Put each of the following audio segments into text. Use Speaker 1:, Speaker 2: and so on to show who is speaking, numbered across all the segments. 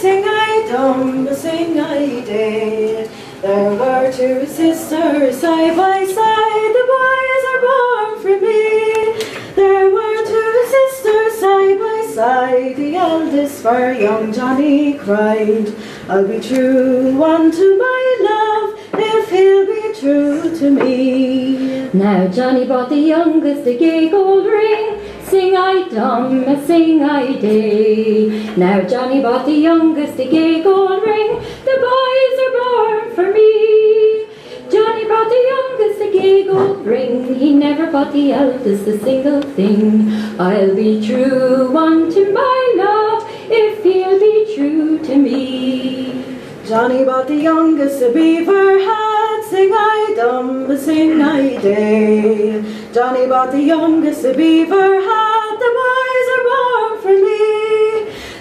Speaker 1: sing I dum, sing I day. There were two sisters side by side, the boys are born for me. There were two sisters side by side, the eldest for young Johnny cried, I'll be true unto my love, if he'll be true to me.
Speaker 2: Now Johnny brought the youngest a gay gold ring, sing I dum, sing I day. Now Johnny bought the youngest a gay gold ring, the boys are born for me. Johnny brought the youngest a gay gold ring, he never bought the eldest a single thing. I'll be true unto my love, if he'll be true to me.
Speaker 1: Johnny bought the youngest a beaver hat, sing I dum, sing I day. Johnny bought the youngest a beaver hat, the boys are born for me.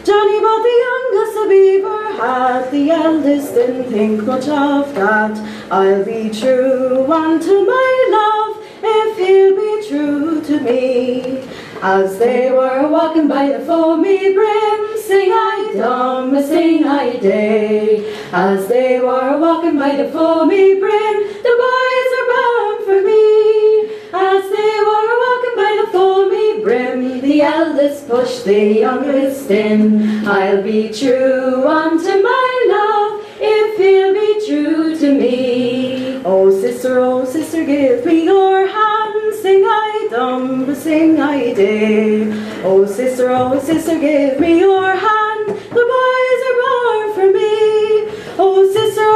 Speaker 1: Johnny bought the youngest a beaver hat, the eldest didn't think much of that. I'll be true unto my love, if he'll be true to me. As they were walking by the foamy brim, sing I dum, sing I day. As they were walking by the foamy brim, the boys are born for me. As they were walking by the foamy brim, the eldest pushed the youngest in. I'll be true unto my love, if he'll be true to me. Oh sister, give me your hand, sing I dum, sing I day. Oh sister, give me your hand, the boys are born for me. Oh sister,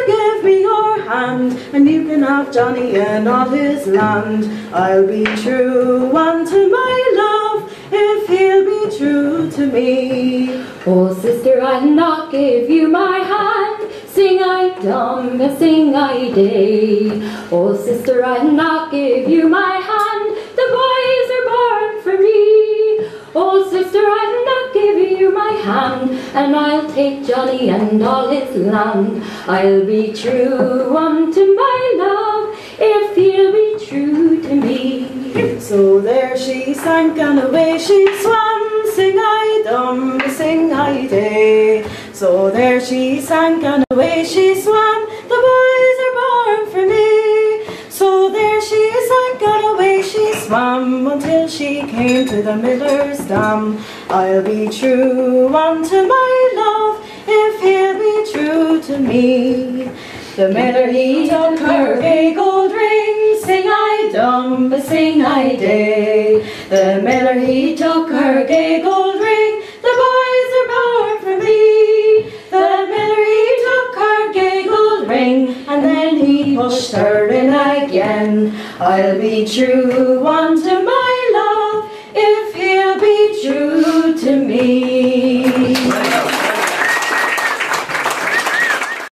Speaker 1: give me your hand, and you can have Johnny and all his land. I'll be true unto my love, if he'll be true to me.
Speaker 2: Oh sister, I'll not give you my hand, sing I dum, sing I day. Oh sister, I'll not give you my hand, the boys are born for me. Oh sister, I'll not give you my hand, and I'll take Johnny and all his land. I'll be true unto my love, if he'll be true to me.
Speaker 1: So there she sank and away she swam, sing I dum, sing I day. So there she sank and away she swam, the boys are born for me. So there she sank and away she swam, until she came to the miller's dam. I'll be true unto my love, if he'll be true to me. The miller he took her gay gold ring, sing I dum, sing I day. The miller he took her gay gold ring, the boys are born for me. The miller he took her gay gold ring, and then he pushed her in again. I'll be true unto my love, if he'll be true to me.